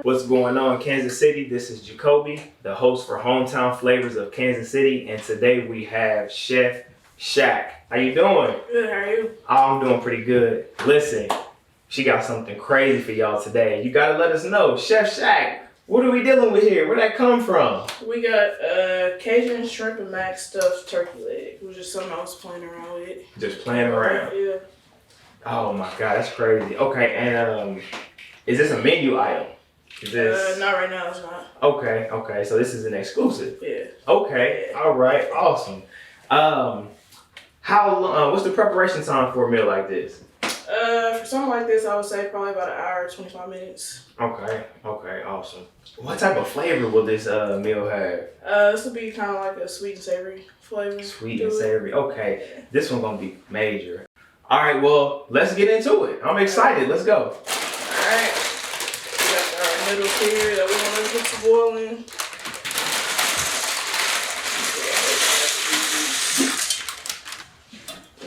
What's going on, Kansas City? This is Jakobi, the host for Hometown Flavors of Kansas City, and today we have Chef Shaq. How you doing? Good, how are you? Oh, I'm doing pretty good. Listen, she got something crazy for y'all today. You gotta let us know. Chef Shaq, what are we dealing with here? Where'd that come from? We got Cajun shrimp and mac stuffed turkey leg. It was just something I was playing around with. Just playing around. Yeah. Oh my God, that's crazy. Okay, and is this a menu item? Is this... Not right now, it's not. Okay, so this is an exclusive. Yeah. Okay, Yeah. all right, awesome. How long, what's the preparation time for a meal like this? For something like this, I would say probably about an hour, 25 minutes. Okay, awesome. What type of flavor will this meal have? This would be kind of like a sweet and savory flavor. Sweet and savory. Okay, this one's gonna be major. All right, well, let's get into it. I'm excited. Let's go. All right. We got our noodles here that we want to get to boiling.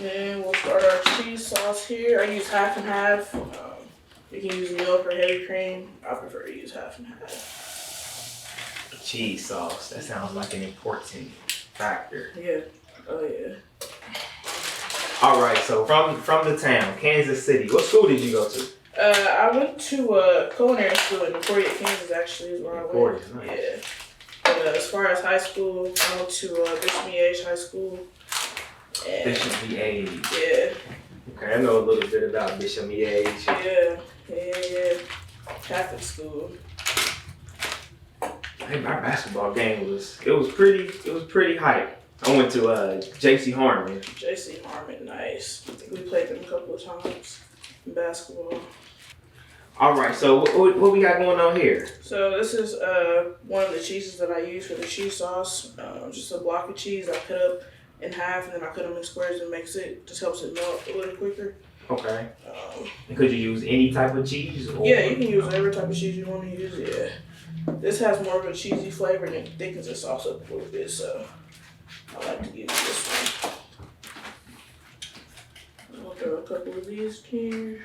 And we'll start our cheese sauce here. I use half and half. You can use milk or heavy cream. I prefer to use half and half. Cheese sauce. That sounds like an important factor. Yeah. Oh yeah. All right, so from the town, Kansas City. What school did you go to? I went to culinary school in Emporia, Kansas. Actually, is where I went. Nice. Yeah. But as far as high school, I went to Bishop Miege High School. And Bishop Miege. yeah. Okay, I know a little bit about Bishop Miege. Yeah. Catholic school. Hey, my basketball game was pretty hype. I went to J.C. Harmon. J.C. Harmon, nice. I think we played them a couple of times in basketball. All right, so what we got going on here? So this is one of the cheeses that I use for the cheese sauce. Just a block of cheese I cut up in half, and then I cut them in squares and just helps it melt a little quicker. Okay. Could you use any type of cheese? Or? Yeah, you can use whatever type of cheese you want to use. Yeah. This has more of a cheesy flavor and it thickens the sauce up a little bit, so I like to use this one. I'll throw a couple of these here.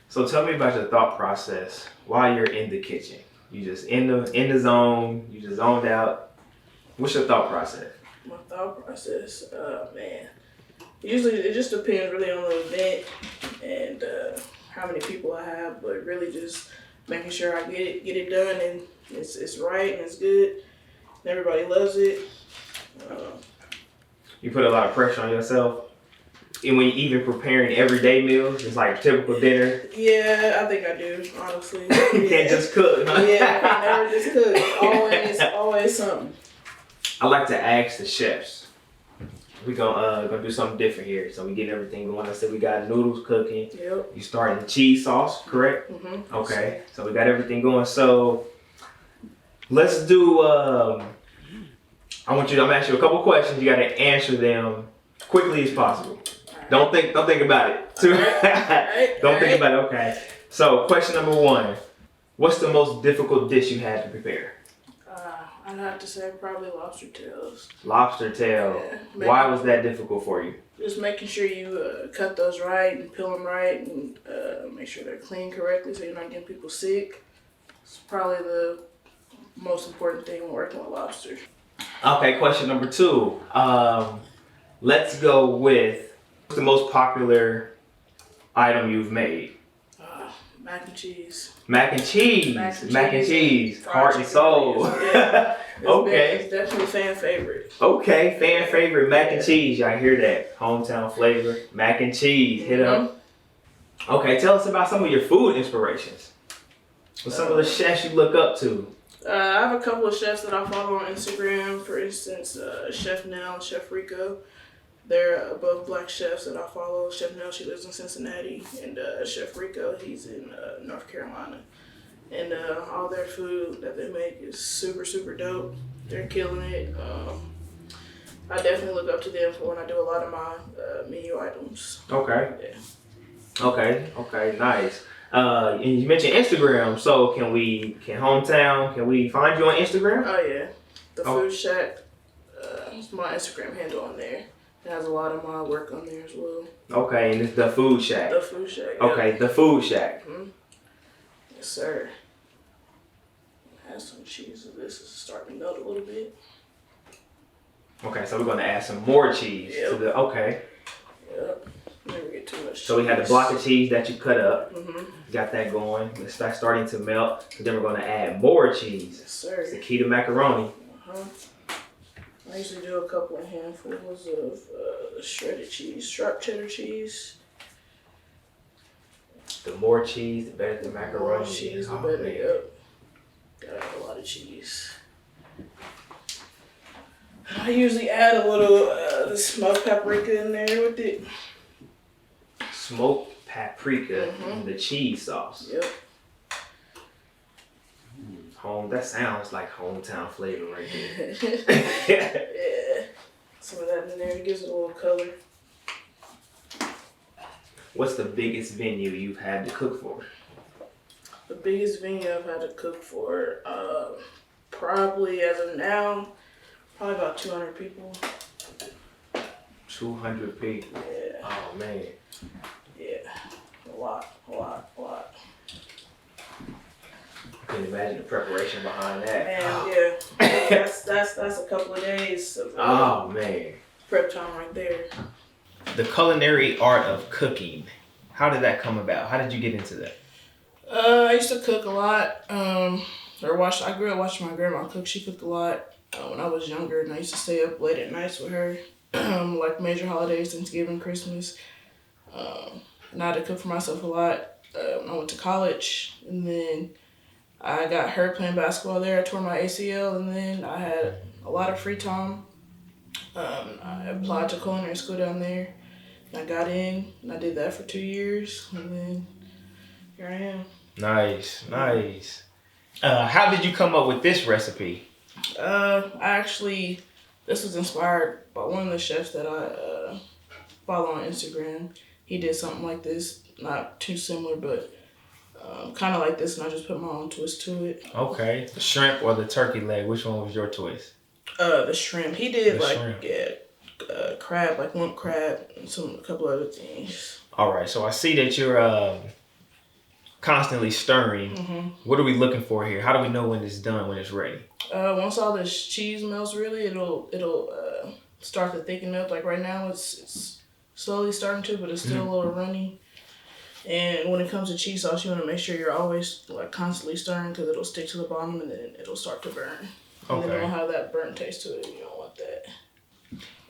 So tell me about your thought process while you're in the kitchen. You just in the zone. You just zoned out. What's your thought process? My thought process, man. Usually it just depends really on the event and how many people I have, but really just making sure I get it done and it's right and it's good and everybody loves it. You put a lot of pressure on yourself. And when you're even preparing everyday meals, it's like typical dinner. Yeah, I think I do, honestly. You can't just cook, huh? Yeah, I can never just cook. Always something. I like to ask the chefs. We're gonna do something different here. So we get everything going. I said we got noodles cooking. Yep. You starting cheese sauce, correct? Mm-hmm. Okay. So we got everything going. So let's do. I'm gonna ask you a couple questions. You gotta answer them quickly as possible. Don't think about it. Don't think about it. Okay. So question number 1: what's the most difficult dish you had to prepare? I'd have to say probably lobster tails. Lobster tail. Yeah, Why was that difficult for you? Just making sure you cut those right and peel them right and make sure they're cleaned correctly so you're not getting people sick. It's probably the most important thing when working with lobster. Okay, question number 2. Let's go with what's the most popular item you've made? Mac and cheese. Mac and cheese. Mac and cheese. Heart and soul. Yeah. Okay. It's definitely fan favorite. Okay, fan favorite mac and cheese. Y'all hear that? Hometown flavor, mac and cheese. Hit up. Okay, tell us about some of your food inspirations. What's some of the chefs you look up to? I have a couple of chefs that I follow on Instagram. For instance, Chef Nell and Chef Rico. They're both black chefs that I follow. Chef Nell, she lives in Cincinnati, and Chef Rico, he's in North Carolina. And all their food that they make is super, super dope. They're killing it. I definitely look up to them for when I do a lot of my menu items. Okay. Yeah. Okay, nice. And you mentioned Instagram, so can we find you on Instagram? Oh yeah, the Food Shack. It's my Instagram handle on there. It has a lot of my work on there as well. Okay, and it's the Food Shack. The Food Shack. Okay, yeah. the Food Shack. Mm-hmm. Yes, sir. Add some cheese to this. It's starting to melt a little bit. Okay, so we're gonna add some more cheese to the. Okay. Yep. Never get too much cheese. So we had the block of cheese that you cut up. Mm-hmm. Got that going. It's starting to melt. And then we're gonna add more cheese. Yes, sir. It's the key to macaroni. I usually do a couple of handfuls of shredded cheese, sharp cheddar cheese. The more cheese, the better the macaroni. The more cheese, the better. Yep. Gotta have a lot of cheese. I usually add a little smoked paprika in there with it. Smoked paprika and the cheese sauce. Yep. Home. That sounds like hometown flavor right there. Yeah. Some of that in there. It gives it a little color. What's the biggest venue you've had to cook for? The biggest venue I've had to cook for, probably as of now, probably about 200 people. 200 people. Yeah. Oh man. Yeah. A lot. I can imagine the preparation behind that. Man, yeah. That's a couple of days of man. prep time right there. The culinary art of cooking. How did that come about? How did you get into that? I used to cook a lot. I grew up watching my grandma cook. She cooked a lot when I was younger, and I used to stay up late at nights with her, like major holidays, Thanksgiving, Christmas. And I had to cook for myself a lot when I went to college, and then I got hurt playing basketball there. I tore my ACL, and then I had a lot of free time. I applied to culinary school down there. I got in, and I did that for 2 years, and then here I am. Nice. How did you come up with this recipe? This was inspired by one of the chefs that I follow on Instagram. He did something like this, not too similar, but kind of like this, and I just put my own twist to it. Okay. The shrimp or the turkey leg, which one was your twist? The shrimp. He did shrimp. crab, like lump crab, and a couple other things. All right. So I see that you're constantly stirring. What are we looking for here? How do we know when it's done, when it's ready? Once all this cheese melts, really, it'll start to thicken up. Like right now, it's slowly starting to, but it's still a little runny. And when it comes to cheese sauce, you want to make sure you're always like constantly stirring because it'll stick to the bottom and then it'll start to burn. And then it'll have that burnt taste to it. You don't want that.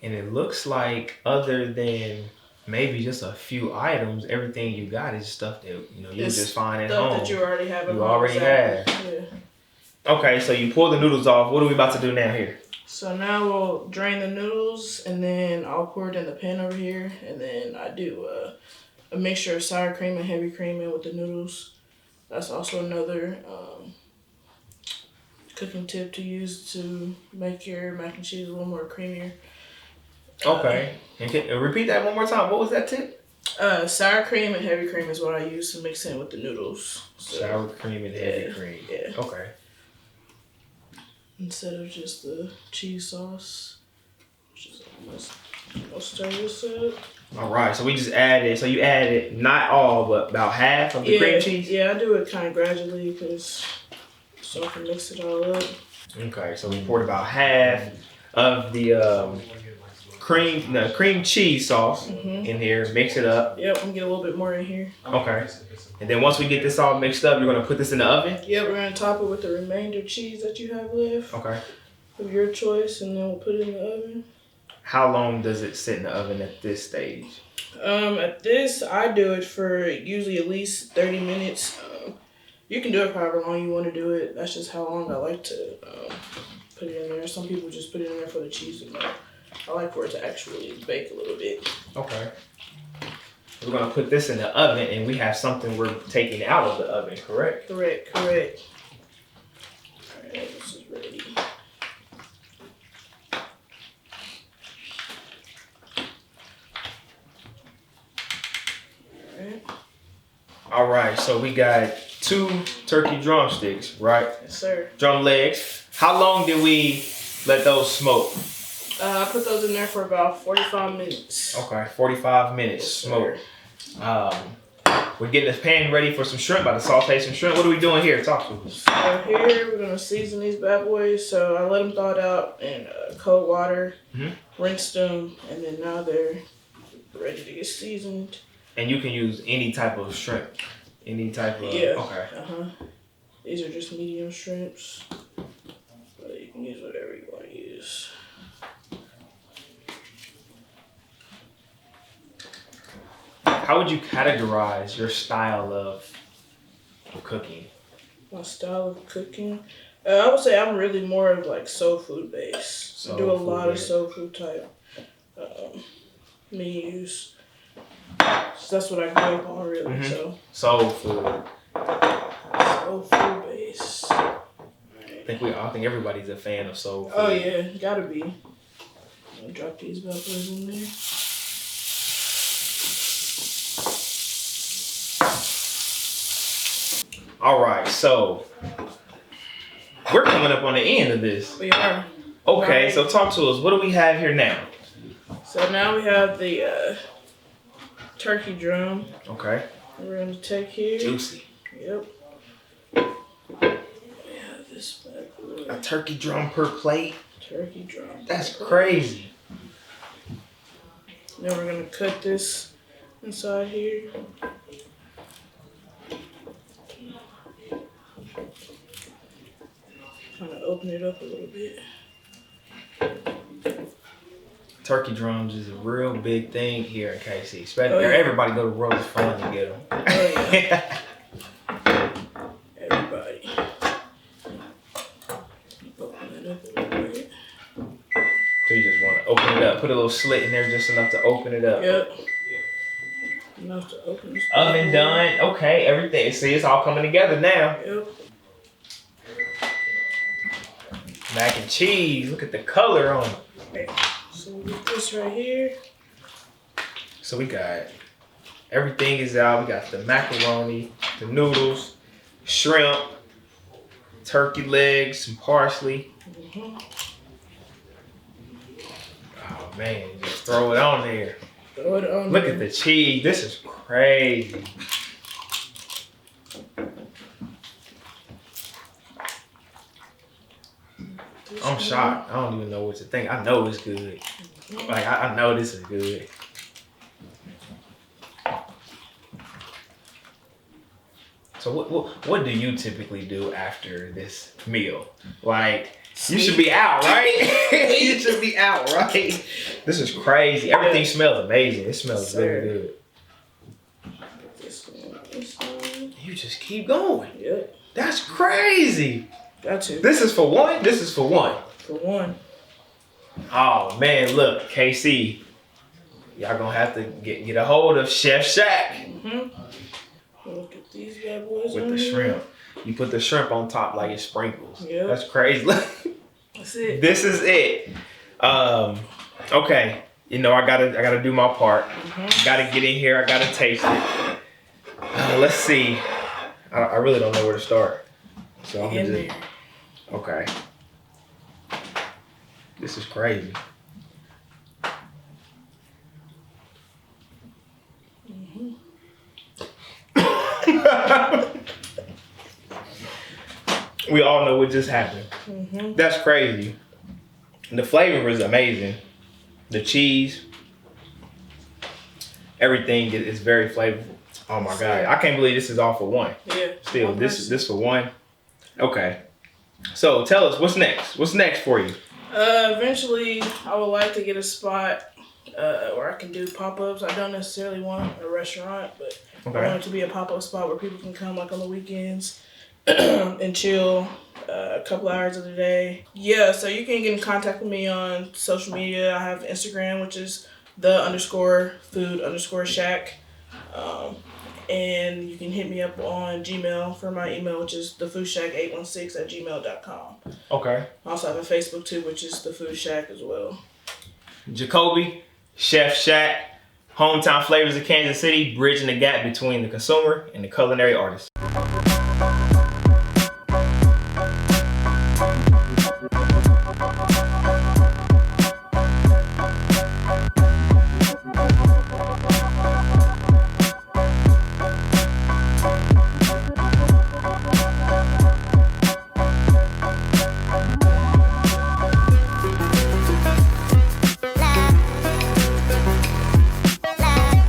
And it looks like, other than maybe just a few items, everything you got is stuff that you just find at home. Stuff that you already have at home. You already have. Yeah. Okay, so you pull the noodles off. What are we about to do now here? So now we'll drain the noodles, and then I'll pour it in the pan over here, and then I do a mixture of sour cream and heavy cream in with the noodles. That's also another cooking tip to use to make your mac and cheese a little more creamier. Okay. And repeat that one more time. What was that tip? Sour cream and heavy cream is what I use to mix in with the noodles. So, sour cream and heavy cream. Yeah. Okay. Instead of just the cheese sauce, which is almost, I'll stir this up. All right, so we just added, so you added not all, but about half of the cream cheese? Yeah, I do it kind of gradually so I can mix it all up. Okay, so we poured about half of the cream cheese sauce in here, mix it up. Yep, I'm gonna get a little bit more in here. Okay. And then once we get this all mixed up, you're gonna put this in the oven? Yep, we're gonna top it with the remainder cheese that you have left. Okay. Of your choice, and then we'll put it in the oven. How long does it sit in the oven at this stage? At this, I do it for usually at least 30 minutes. You can do it however long you want to do it. That's just how long I like to put it in there. Some people just put it in there for the cheese to melt. I like for it to actually bake a little bit. Okay. We're gonna put this in the oven, and we have something we're taking out of the oven, correct? Correct. All right, this is ready. All right, so we got 2 turkey drumsticks, right? Yes, sir. Drum legs. How long did we let those smoke? I put those in there for about 45 minutes. Okay, 45 minutes Yes, smoke. We're getting this pan ready for some shrimp. About to saute some shrimp. What are we doing here? Talk to us. So here we're gonna season these bad boys. So I let them thaw it out in cold water, rinsed them, and then now they're ready to get seasoned. And you can use any type of shrimp, any type of. Yeah. Okay. These are just medium shrimps, but you can use whatever you want to use. How would you categorize your style of cooking? My style of cooking, I would say I'm really more of like soul food based. I do a lot of soul food type menus. So that's what I grew up on really. So soul food. Soul food based. I think everybody's a fan of soul food. Oh yeah, gotta be. I'll drop these bad boys in there. All right, so we're coming up on the end of this. We are. Okay, so talk to us. What do we have here now? So now we have the turkey drum. Okay. We're gonna take here. Juicy. Yep. We have this bad boy. A turkey drum per plate? Turkey drum. That's crazy. Then we're gonna cut this inside here. Kind of open it up a little bit. Turkey drums is a real big thing here in KC. Especially everybody go to World of Fun to get them. Oh yeah. Everybody. Open it up a little bit. So you just want to open it up. Put a little slit in there just enough to open it up. Yep. Enough to open this. Oven done. Okay, everything. See, it's all coming together now. Yep. Mac and cheese. Look at the color on it. Okay. So we get this right here. So we got everything is out. We got the macaroni, the noodles, shrimp, turkey legs, some parsley. Oh man, just throw it on there. Throw it on Look there. at the cheese. This is crazy. I'm shocked. I don't even know what to think. I know it's good. Like I know this is good. So what do you typically do after this meal? Like you should be out, right? You should be out, right? This is crazy. Everything smells amazing. It smells very good. This one. You just keep going. Yep. That's crazy. Got you. This is for one. This is for one. For one. Oh man, look, KC. Y'all gonna have to get a hold of Chef Shaq. Look at these bad boys With on the here. shrimp. You put the shrimp on top like it's sprinkles. Yep. That's crazy. Look. That's it. This is it. Okay. You know I gotta do my part. Gotta get in here. I gotta taste it. Let's see. I really don't know where to start. So I'm gonna just. Okay. This is crazy. We all know what just happened. That's crazy. The flavor is amazing. The cheese, everything is very flavorful. Oh my God, I can't believe this is all for one. Yeah. Still, this for one. Okay. So tell us what's next. What's next for you? Eventually, I would like to get a spot where I can do pop-ups. I don't necessarily want a restaurant, but I want it to be a pop-up spot where people can come like on the weekends and chill a couple hours of the day. Yeah, so you can get in contact with me on social media. I have Instagram, which is _food_shack. And you can hit me up on Gmail for my email, which is thefoodshack816@gmail.com. Okay. I also have a Facebook too, which is The Food Shack as well. Jakobi, Chef Shaq, hometown flavors of Kansas City, bridging the gap between the consumer and the culinary artist.